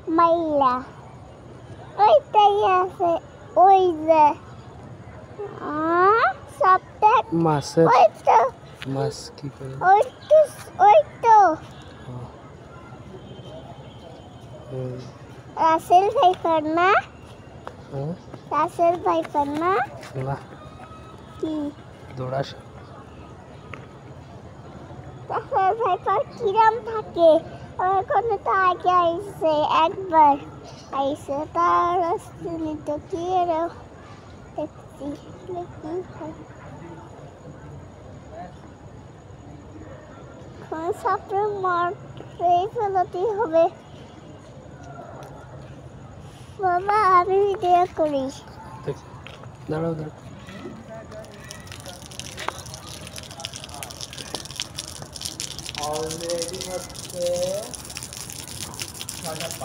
মাইলা ওইটাই আছে ওই যে সবটা মাছের ওই তো মাছ কি করে ওই তো হুম, রাসেল ভাইপার না হুম, রাসেল ভাইপার না না কি দৌড়াস রাসেল ভাইপার কিরাম থাকে ওখানে তো আগে আইসে একবার আইসে তার রাস্তায় তো কি এরও দেখছি কি সাপটা মারতেই ফেলাতেই হবে বাবা আমি ভিডিও করি দেখ দাঁড়াও দাঁড়াও অলরেডি হচ্ছে